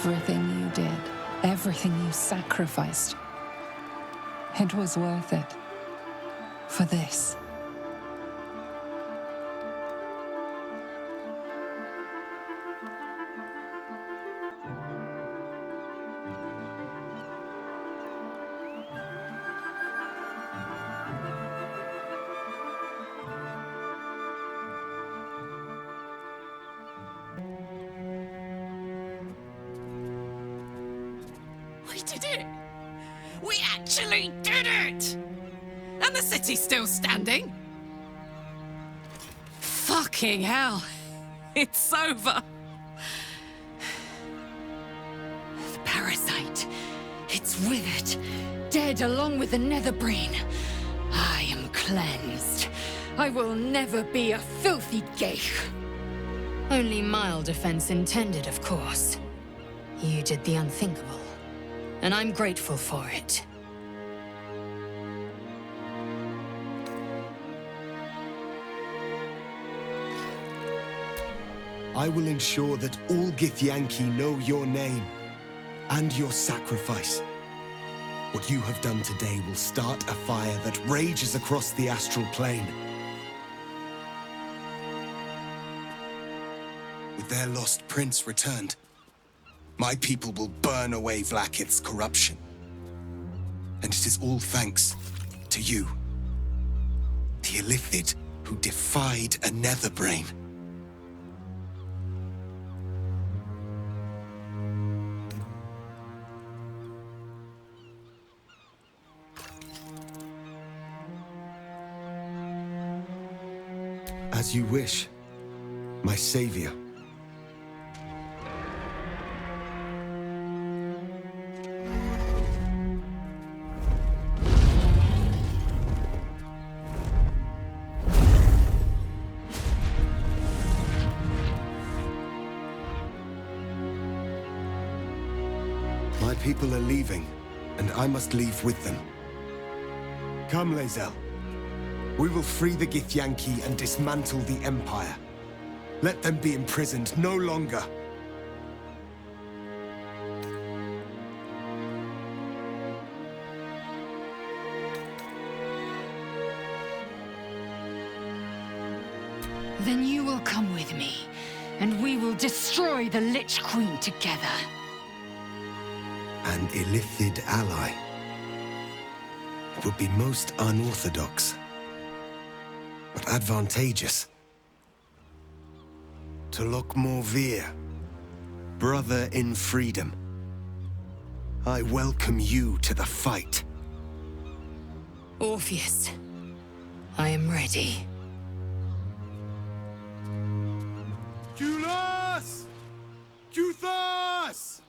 Everything you did, everything you sacrificed, it was worth it. For this. We did it! We actually did it! And the city's still standing? Fucking hell. It's over. The parasite. It's withered. Dead along with the Netherbrain. I am cleansed. I will never be a filthy geich. Only mild offense intended, of course. You did the unthinkable. And I'm grateful for it. I will ensure that all Githyanki know your name and your sacrifice. What you have done today will start a fire that rages across the astral plane. With their lost prince returned, my people will burn away Vlaakith's corruption. And it is all thanks to you, the Illithid who defied a Netherbrain. As you wish, my savior. My people are leaving, and I must leave with them. Come, Lae'zel. We will free the Githyanki and dismantle the Empire. Let them be imprisoned no longer. Then you will come with me, and we will destroy the Lich Queen together. An Illithid ally. It would be most unorthodox, but advantageous. To look more Veer, brother in freedom. I welcome you to the fight. Orpheus, I am ready. Julas! Juthas!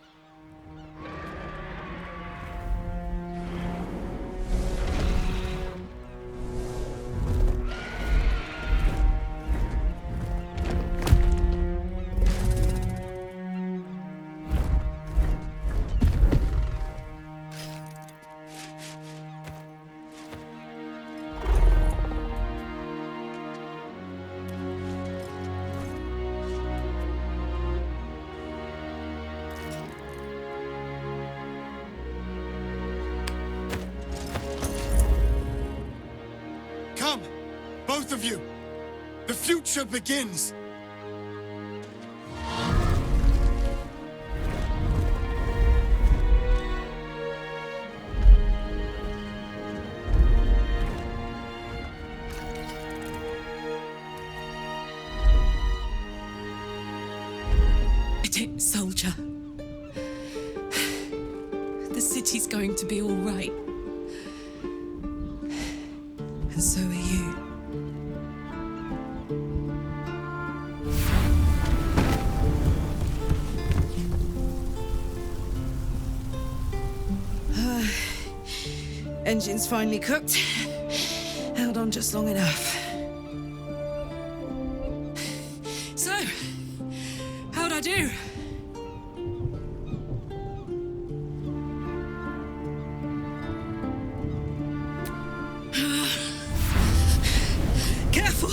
Come, both of you. The future begins. Did it, soldier. The city's going to be all right. And so are you. Engine's finally cooked. Held on just long enough. So, how'd I do? Careful!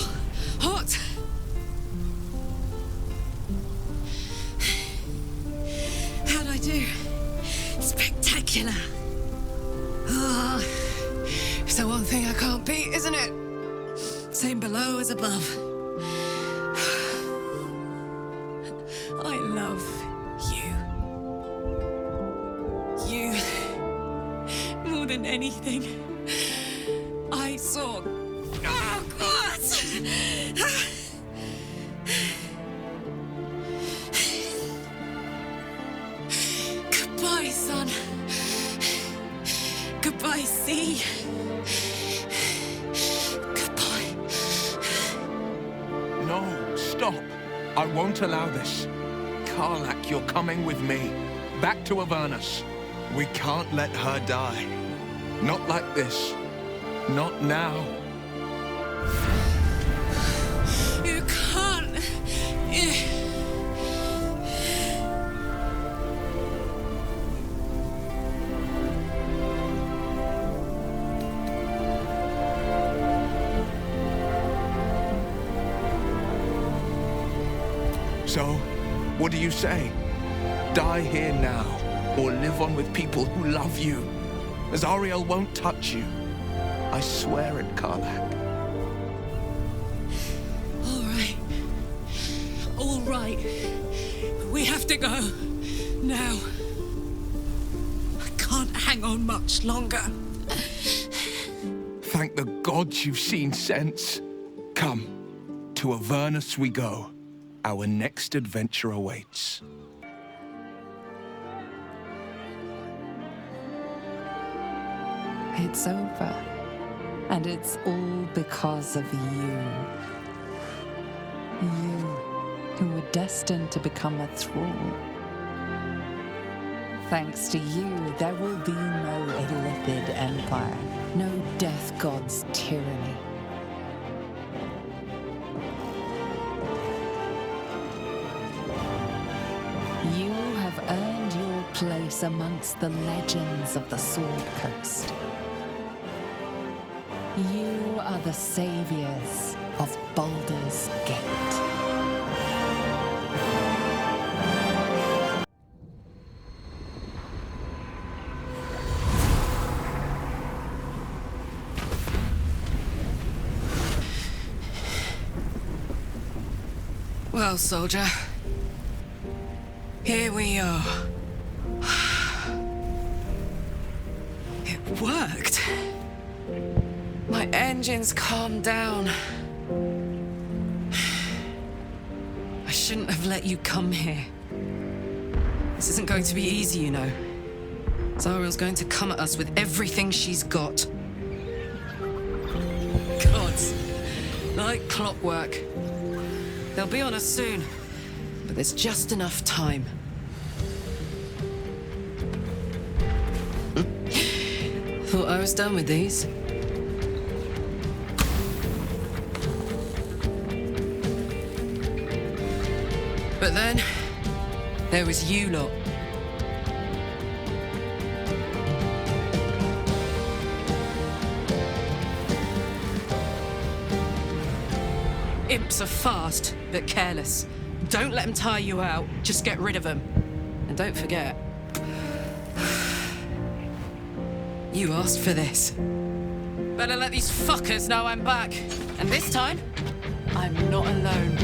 Hot! How'd I It's the one thing I can't beat, isn't it? Same below as above. I love you. You. More than anything. I saw... Oh, God! Goodbye, son. Goodbye, sea. Goodbye. No, stop. I won't allow this. Karlach, you're coming with me. Back to Avernus. We can't let her die. Not like this. Not now. You can't. So, what do you say? Die here now, or live on with people who love you. Azariel won't touch you. I swear it, Karlach. All right. We have to go. Now. I can't hang on much longer. Thank the gods you've seen sense. Come, to Avernus we go. Our next adventure awaits. It's over. And it's all because of you. You, who were destined to become a thrall. Thanks to you, there will be no Illithid Empire, no Death God's tyranny. You have earned your place amongst the legends of the Sword Coast. You are the saviors of Baldur's Gate. Well, soldier. Here we are. It worked. My engines calmed down. I shouldn't have let you come here. This isn't going to be easy, you know. Zariel's going to come at us with everything she's got. Gods, like clockwork. They'll be on us soon, but there's just enough time. Thought I was done with these. But then, there was you lot. Imps are fast, but careless. Don't let them tire you out, just get rid of them. And don't forget, you asked for this. Better let these fuckers know I'm back. And this time, I'm not alone.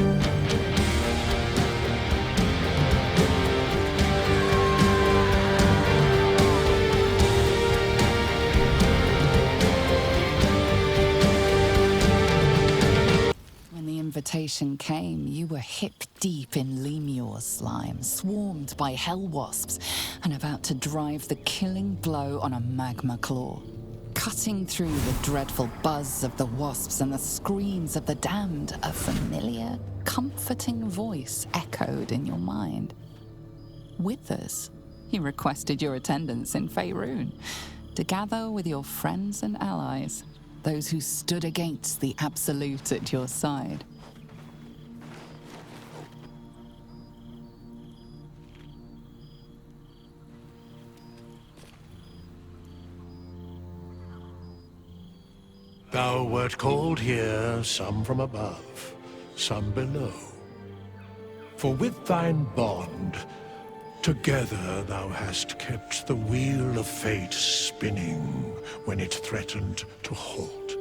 Invitation came, you were hip-deep in Lemure slime, swarmed by hell wasps, and about to drive the killing blow on a magma claw. Cutting through the dreadful buzz of the wasps and the screams of the damned, a familiar, comforting voice echoed in your mind. Withers, he requested your attendance in Faerun, to gather with your friends and allies, those who stood against the Absolute at your side. Thou wert called here, some from above, some below. For with thine bond, Together thou hast kept the wheel of fate spinning when it threatened to halt.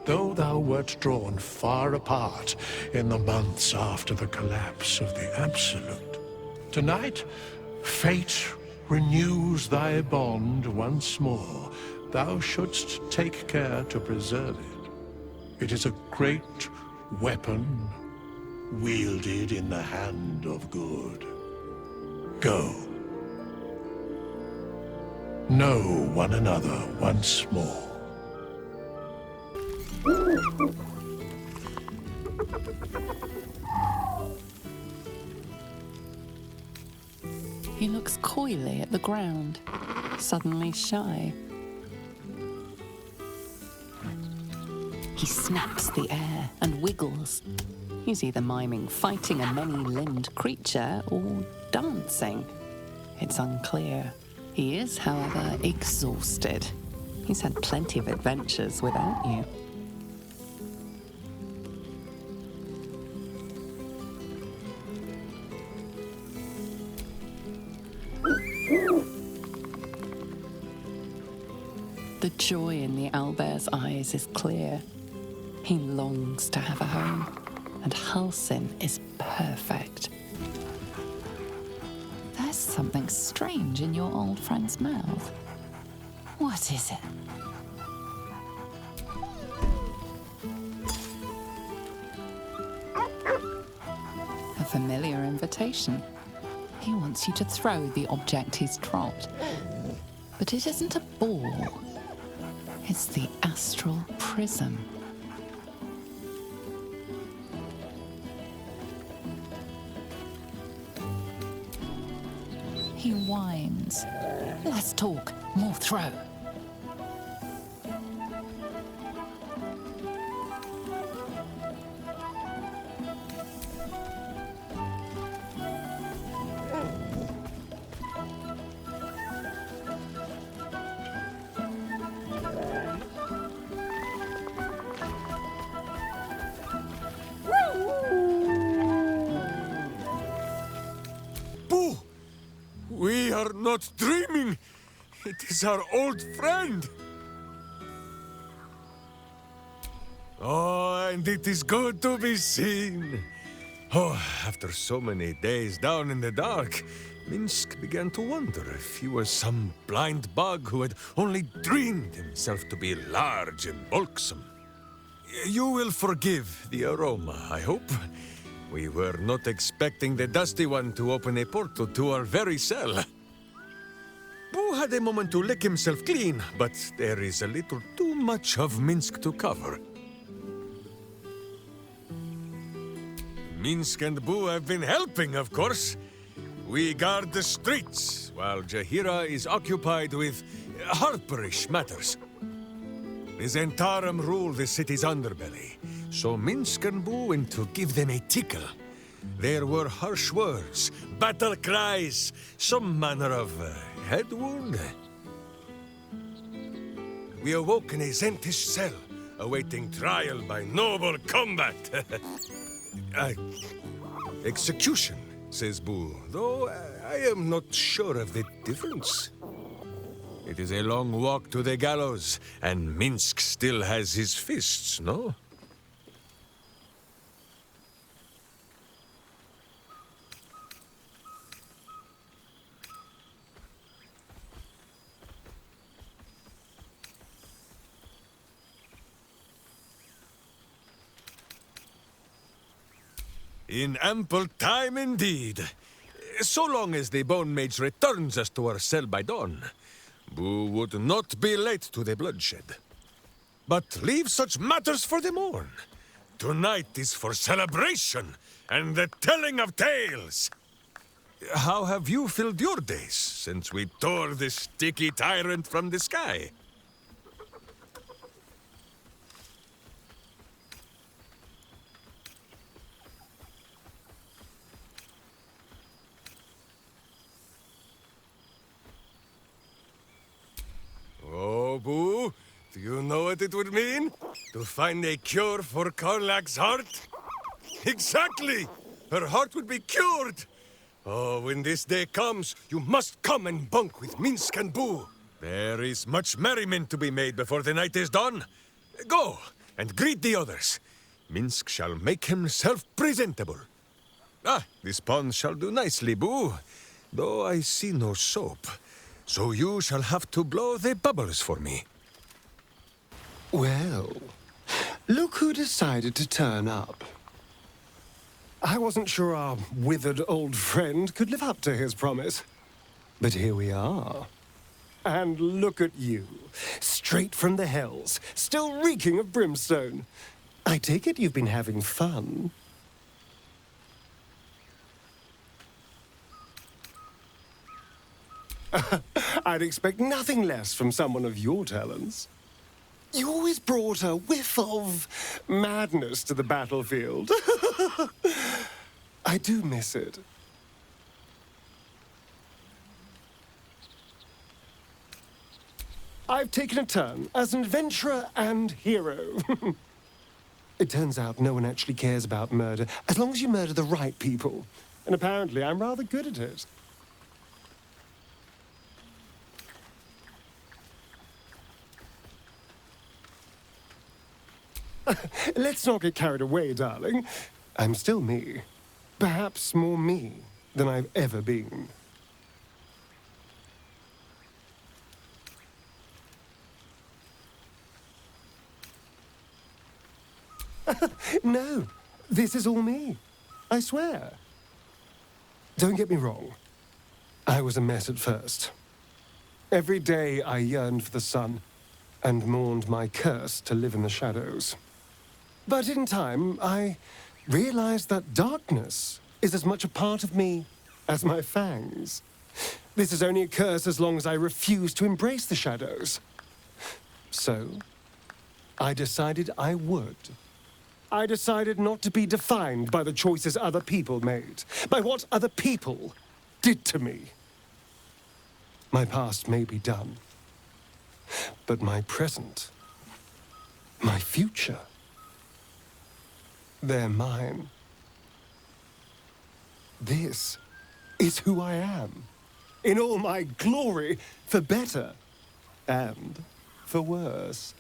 Though thou wert drawn far apart in the months after the collapse of the Absolute, tonight, fate renews thy bond once more. Thou shouldst take care to preserve it. It is a great weapon wielded in the hand of good. Go. Know one another once more. He looks coyly at the ground, suddenly shy. He snaps the air and wiggles. He's either miming fighting a many-limbed creature or dancing. It's unclear. He is, however, exhausted. He's had plenty of adventures without you. The joy in the owlbear's eyes is clear. He longs to have a home, and Halsin is perfect. There's something strange in your old friend's mouth. What is it? A familiar invitation. He wants you to throw the object he's dropped. But it isn't a ball. It's the astral prism. He whines. Less talk, more throw. We are not dreaming. It is our old friend. Oh, and it is good to be seen. Oh, after so many days down in the dark, Minsk began to wonder if he was some blind bug who had only dreamed himself to be large and bulksome. You will forgive the aroma, I hope. We were not expecting the Dusty One to open a portal to our very cell. Boo had a moment to lick himself clean, but there is a little too much of Minsk to cover. Minsk and Boo have been helping, of course. We guard the streets, while Jaheira is occupied with harperish matters. The Zentarum rule the city's underbelly, so Minsk and Boo went to give them a tickle. There were harsh words, battle cries, some manner of head wound. We awoke in a Zentish cell, awaiting trial by noble combat. Execution, says Boo, though I am not sure of the difference. It is a long walk to the gallows, and Minsk still has his fists, no? In ample time indeed. So long as the Bone Mage returns us to our cell by dawn, Boo would not be late to the bloodshed. But leave such matters for the morn. Tonight is for celebration and the telling of tales. How have you filled your days since we tore the sticky tyrant from the sky? Oh, Boo, do you know what it would mean? To find a cure for Karlak's heart? Exactly! Her heart would be cured! Oh, when this day comes, you must come and bunk with Minsk and Boo. There is much merriment to be made before the night is done. Go, and greet the others. Minsk shall make himself presentable. Ah, this pond shall do nicely, Boo. Though I see no soap. So you shall have to blow the bubbles for me. Well, look who decided to turn up. I wasn't sure our withered old friend could live up to his promise. But here we are. And look at you, straight from the hells, still reeking of brimstone. I take it you've been having fun. I'd expect nothing less from someone of your talents. You always brought a whiff of madness to the battlefield. I do miss it. I've taken a turn as an adventurer and hero. It turns out no one actually cares about murder, as long as you murder the right people. And apparently I'm rather good at it. Let's not get carried away, darling. I'm still me. Perhaps more me than I've ever been. No, this is all me. I swear. Don't get me wrong. I was a mess at first. Every day I yearned for the sun and mourned my curse to live in the shadows. But in time, I realized that darkness is as much a part of me as my fangs. This is only a curse as long as I refuse to embrace the shadows. So, I decided I would. I decided not to be defined by the choices other people made, by what other people did to me. My past may be done, but my present, my future, they're mine. This is who I am, in all my glory, for better and for worse.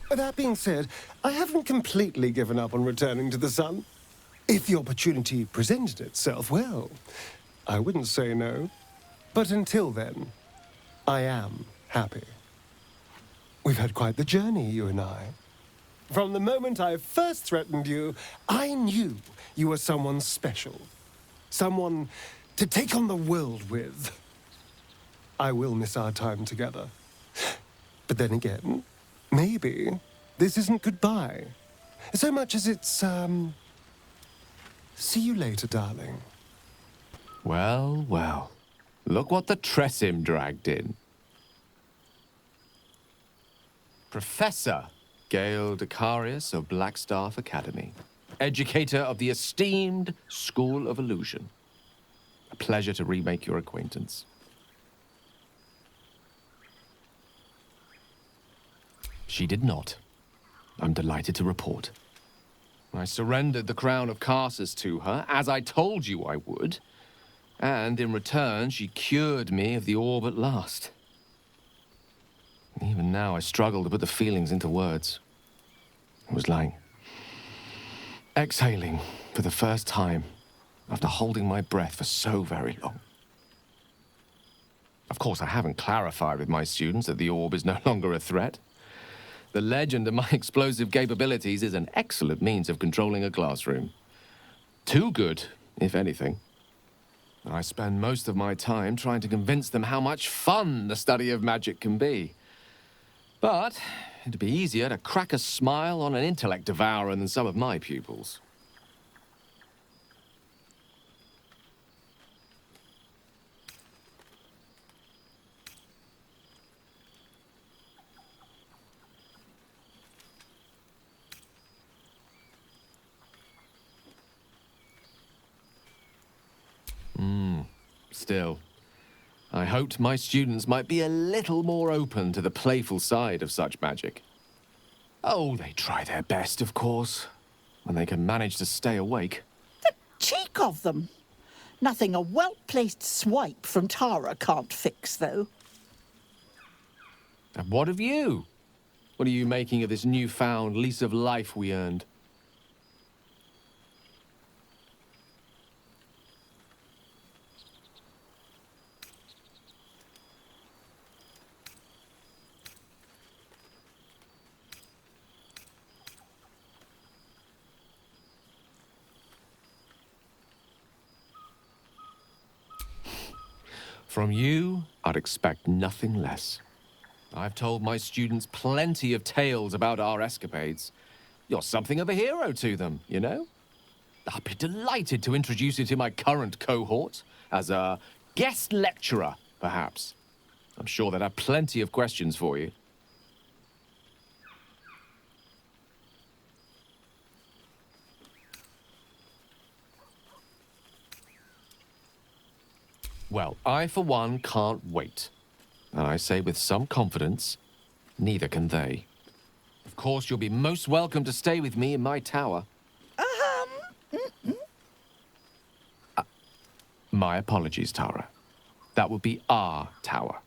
That being said, I haven't completely given up on returning to the sun. If the opportunity presented itself, well, I wouldn't say no. But until then, I am happy. We've had quite the journey, you and I. From the moment I first threatened you, I knew you were someone special. Someone to take on the world with. I will miss our time together. But then again, maybe this isn't goodbye. So much as it's, see you later, darling. Well, well. Look what the Tressim dragged in. Professor Gale Decarius of Blackstaff Academy. Educator of the esteemed School of Illusion. A pleasure to remake your acquaintance. She did not. I'm delighted to report. I surrendered the crown of Karsus to her, as I told you I would. And in return, she cured me of the orb at last. Even now, I struggle to put the feelings into words. It was like exhaling for the first time after holding my breath for so very long. Of course, I haven't clarified with my students that the orb is no longer a threat. The legend of my explosive capabilities is an excellent means of controlling a classroom. Too good, if anything. I spend most of my time trying to convince them how much fun the study of magic can be. But it'd be easier to crack a smile on an intellect devourer than some of my pupils. Still, I hoped my students might be a little more open to the playful side of such magic. Oh, they try their best, of course. when they can manage to stay awake. Cheek of them. Nothing a well-placed swipe from Tara can't fix, though. And what of you? What are you making of this newfound lease of life we earned? From you, I'd expect nothing less. I've told my students plenty of tales about our escapades. You're something of a hero to them, you know? I'd be delighted to introduce you to my current cohort as a guest lecturer, perhaps. I'm sure they'd have plenty of questions for you. Well, I, for one, can't wait. And I say with some confidence, neither can they. Of course, you'll be most welcome to stay with me in my tower. My apologies, Tara. That would be our tower.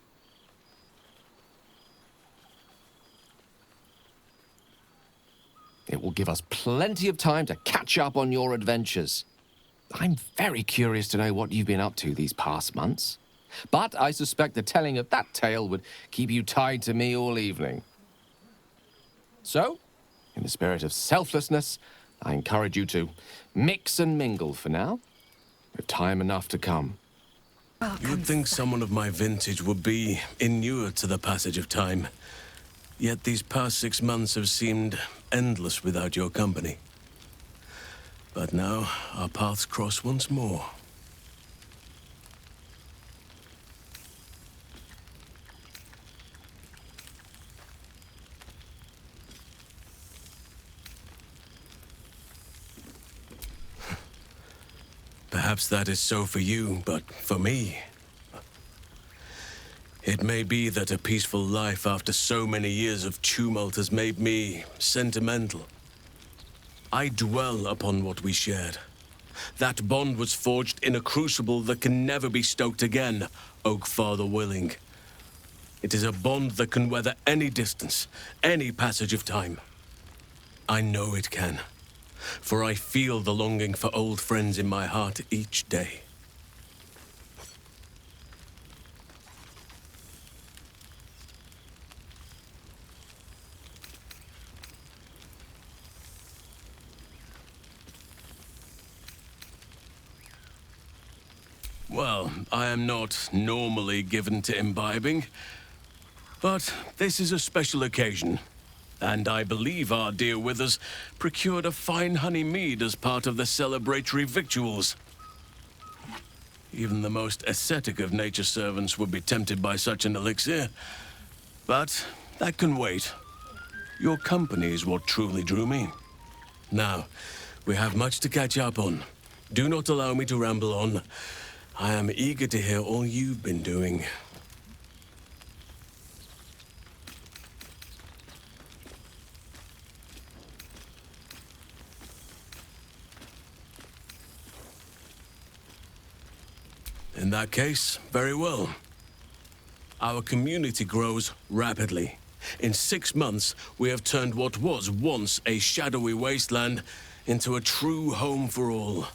It will give us plenty of time to catch up on your adventures. I'm very curious to know what you've been up to these past months. But I suspect the telling of that tale would keep you tied to me all evening. So, in the spirit of selflessness, I encourage you to mix and mingle for now, with time enough to come. You'd think someone of my vintage would be inured to the passage of time. Yet these past 6 months have seemed endless without your company. But now, our paths cross once more. Perhaps that is so for you, but for me... It may be that a peaceful life after so many years of tumult has made me sentimental. I dwell upon what we shared. That bond was forged in a crucible that can never be stoked again, Oak Father willing. It is a bond that can weather any distance, any passage of time. I know it can, for I feel the longing for old friends in my heart each day. Well, I am not normally given to imbibing, but this is a special occasion, and I believe our dear Withers procured a fine honey mead as part of the celebratory victuals. Even the most ascetic of nature's servants would be tempted by such an elixir, but that can wait. Your company is what truly drew me. Now, we have much to catch up on. Do not allow me to ramble on. I am eager to hear all you've been doing. In that case, very well. Our community grows rapidly. In 6 months, we have turned what was once a shadowy wasteland into a true home for all.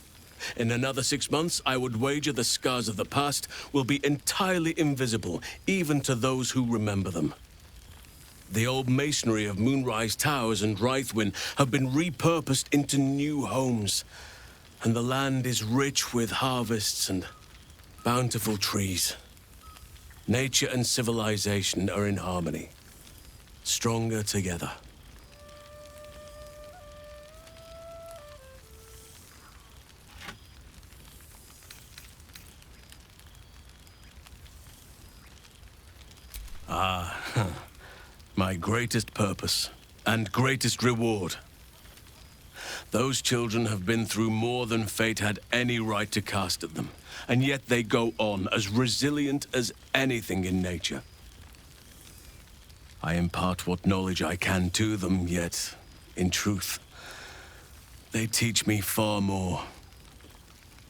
In another 6 months, I would wager the scars of the past will be entirely invisible, even to those who remember them. The old masonry of Moonrise Towers and Rythwin have been repurposed into new homes, and the land is rich with harvests and bountiful trees. Nature and civilization are in harmony, stronger together. My greatest purpose and greatest reward. Those children have been through more than fate had any right to cast at them, and yet they go on as resilient as anything in nature. I impart what knowledge I can to them, yet, in truth, They teach me far more.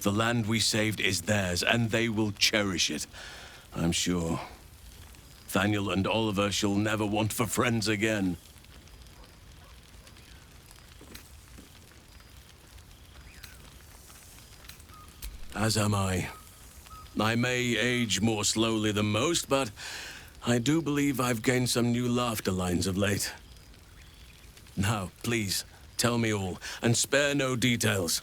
The land we saved is theirs, and they will cherish it, I'm sure. Thaniel and Oliver shall never want for friends again. As am I. I may age more slowly than most, but I do believe I've gained some new laughter lines of late. Now, please, tell me all, and spare no details.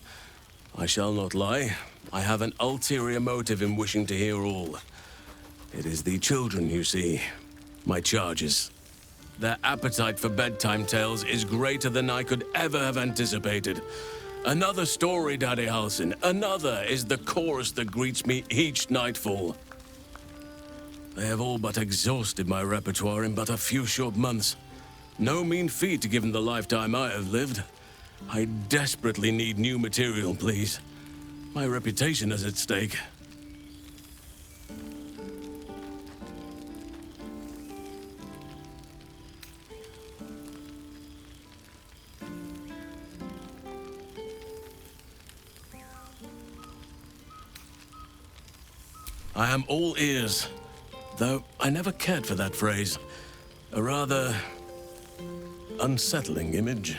I shall not lie. I have an ulterior motive in wishing to hear all. It is the children, you see. My charges. Their appetite for bedtime tales is greater than I could ever have anticipated. Another story, Daddy Halsin. Another is the chorus that greets me each nightfall. They have all but exhausted my repertoire in but a few short months. No mean feat given the lifetime I have lived. I desperately need new material, please. My reputation is at stake. I am all ears, though I never cared for that phrase. A rather unsettling image.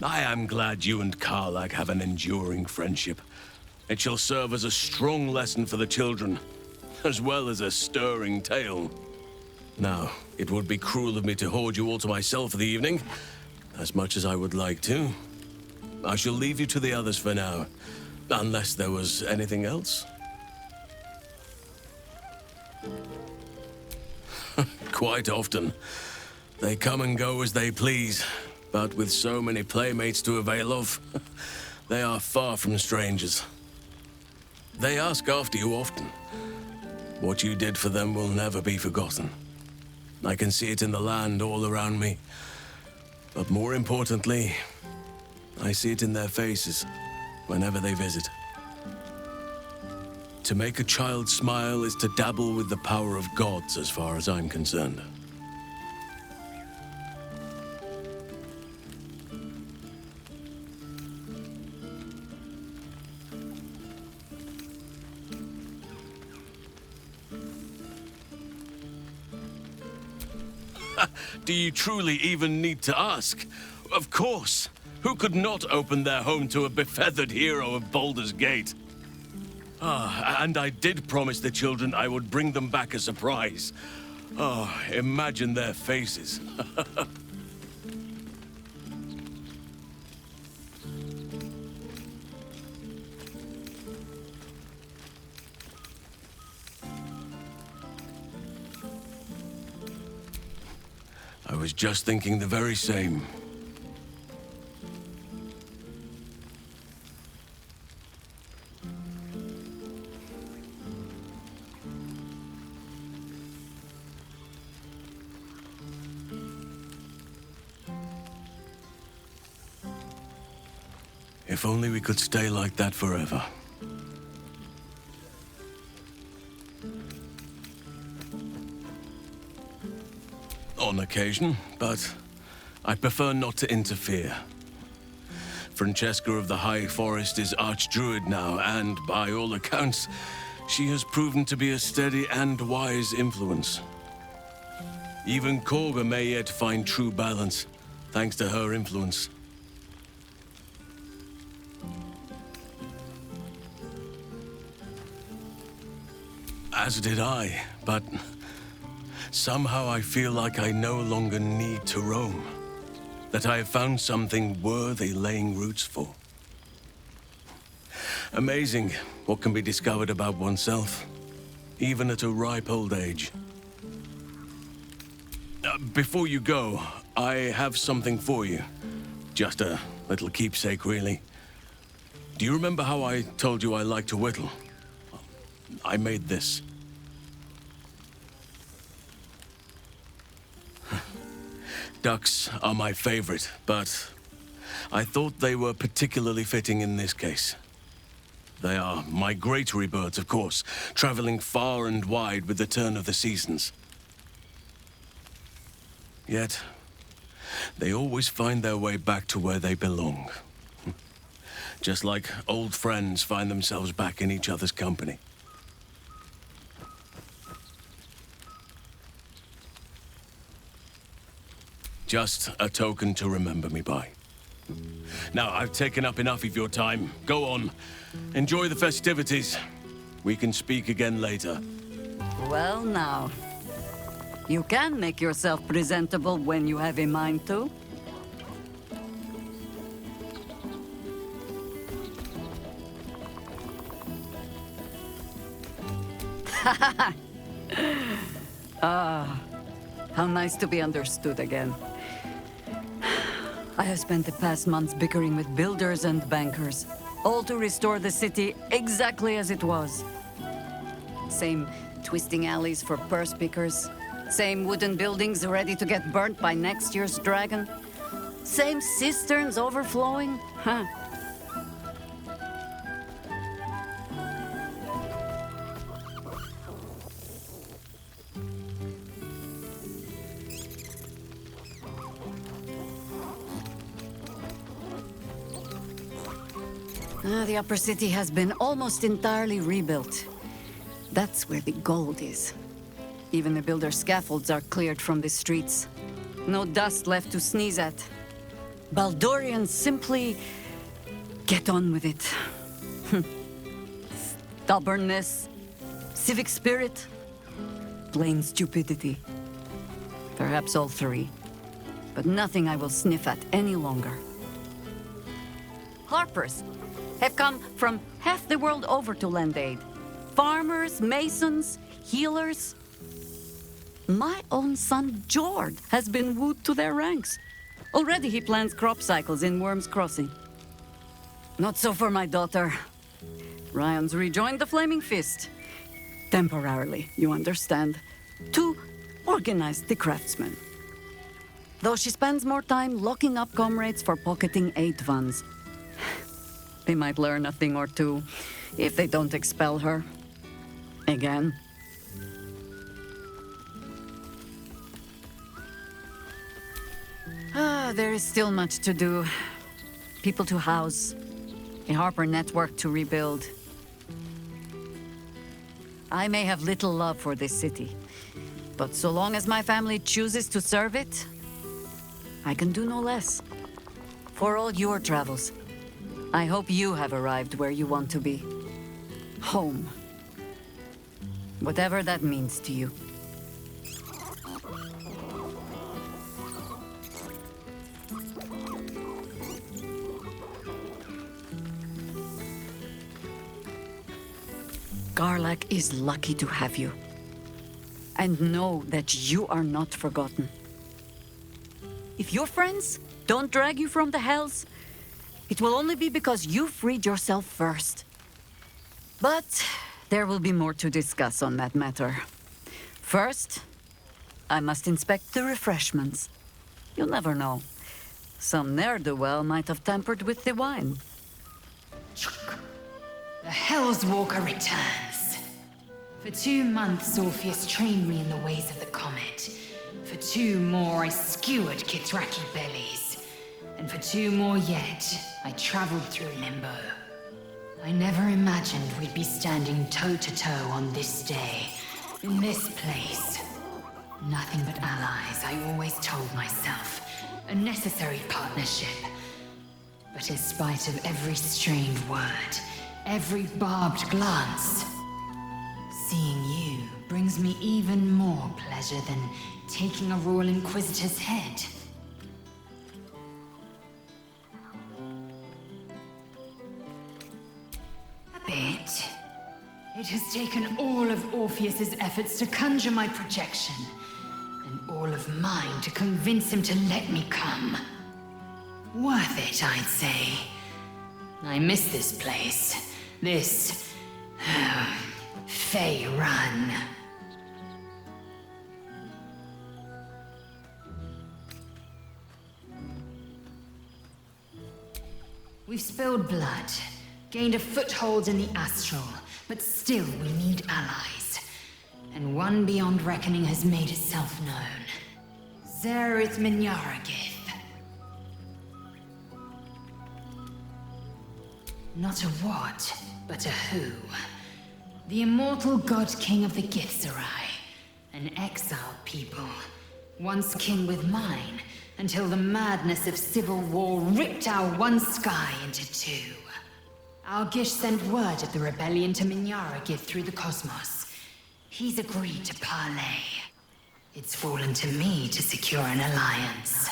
I am glad you and Karlach have an enduring friendship. It shall serve as a strong lesson for the children, as well as a stirring tale. Now, it would be cruel of me to hoard you all to myself for the evening, as much as I would like to. I shall leave you to the others for now, unless there was anything else. Quite often. They come and go as they please, but with so many playmates to avail of, they are far from strangers. They ask after you often. What you did for them will never be forgotten. I can see it in the land all around me. But more importantly, I see it in their faces whenever they visit. To make a child smile is to dabble with the power of gods as far as I'm concerned. Do you truly even need to ask? Of course. Who could not open their home to a befeathered hero of Baldur's Gate? And I did promise the children I would bring them back a surprise. Imagine their faces. I was just thinking the very same. If only we could stay like that forever. On occasion, but I prefer not to interfere. Francesca of the High Forest is Archdruid now, and by all accounts, she has proven to be a steady and wise influence. Even Korga may yet find true balance, thanks to her influence. As did I, but somehow I feel like I no longer need to roam. That I have found something worthy laying roots for. Amazing what can be discovered about oneself, even at a ripe old age. Before you go, I have something for you. Just a little keepsake, really. Do you remember how I told you I like to whittle? I made this. Ducks are my favorite, but I thought they were particularly fitting in this case. They are migratory birds, of course, traveling far and wide with the turn of the seasons. Yet, they always find their way back to where they belong. Just like old friends find themselves back in each other's company. Just a token to remember me by. Now, I've taken up enough of your time. Go on. Enjoy the festivities. We can speak again later. Well now, you can make yourself presentable when you have a mind to. How nice to be understood again. I have spent the past months bickering with builders and bankers, all to restore the city exactly as it was. Same twisting alleys for purse pickers, same wooden buildings ready to get burnt by next year's dragon, same cisterns overflowing, huh? The upper city has been almost entirely rebuilt. That's where the gold is. Even the builder's scaffolds are cleared from the streets. No dust left to sneeze at. Baldurians simply get on with it. Stubbornness, civic spirit, plain stupidity. Perhaps all three. But nothing I will sniff at any longer. Harpers have come from half the world over to lend aid. Farmers, masons, healers. My own son, Jord, has been wooed to their ranks. Already he plans crop cycles in Worm's Crossing. Not so for my daughter. Ryan's rejoined the Flaming Fist. Temporarily, you understand. To organize the craftsmen. Though she spends more time locking up comrades for pocketing aid funds. They might learn a thing or two, if they don't expel her. Again. There is still much to do. People to house. A Harper network to rebuild. I may have little love for this city, but so long as my family chooses to serve it, I can do no less. For all your travels, I hope you have arrived where you want to be. Home. Whatever that means to you. Garlack is lucky to have you. And know that you are not forgotten. If your friends don't drag you from the hells, it will only be because you freed yourself first. But there will be more to discuss on that matter. First, I must inspect the refreshments. You'll never know. Some ne'er-do-well might have tampered with the wine. The Hell's Walker returns. For 2 months, Orpheus trained me in the ways of the comet. For 2 more, I skewered Kithraki bellies. And for 2 more yet, I traveled through Limbo. I never imagined we'd be standing toe-to-toe on this day, in this place. Nothing but allies, I always told myself. A necessary partnership. But in spite of every strained word, every barbed glance, seeing you brings me even more pleasure than taking a Royal Inquisitor's head. A bit. It has taken all of Orpheus's efforts to conjure my projection, and all of mine to convince him to let me come. Worth it, I'd say. I miss this place. This... Fey Run. We've spilled blood, gained a foothold in the astral, but still we need allies. And one beyond reckoning has made itself known. Zerith Minyaragith. Not a what, but a who. The immortal god king of the Githzerai. An exiled people. Once kin with mine, until the madness of civil war ripped our one sky into two. Our Gish sent word of the rebellion to Minyaragith through the cosmos. He's agreed to parley. It's fallen to me to secure an alliance.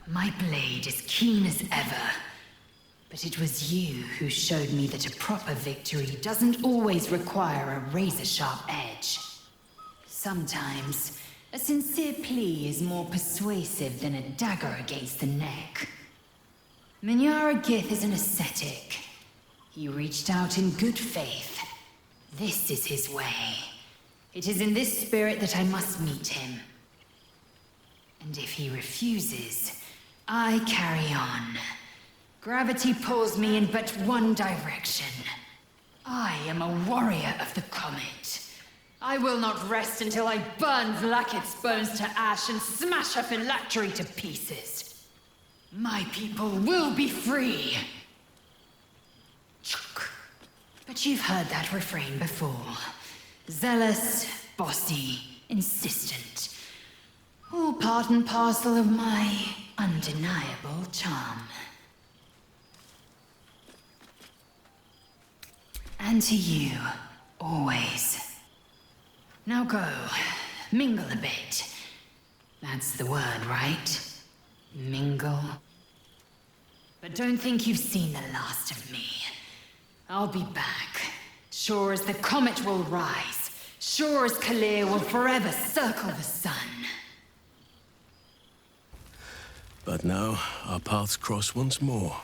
My blade is keen as ever. But it was you who showed me that a proper victory doesn't always require a razor-sharp edge. Sometimes, a sincere plea is more persuasive than a dagger against the neck. Minyaragith is an ascetic. He reached out in good faith. This is his way. It is in this spirit that I must meet him. And if he refuses, I carry on. Gravity pulls me in but one direction. I am a warrior of the comet. I will not rest until I burn Vlaakith's bones to ash and smash her phylactery to pieces. My people will be free. But you've heard that refrain before. Zealous, bossy, insistent. All part and parcel of my undeniable charm. And to you, always. Now go, mingle a bit. That's the word, right? Mingle. But don't think you've seen the last of me. I'll be back. Sure as the comet will rise. Sure as Kalir will forever circle the sun. But now, our paths cross once more.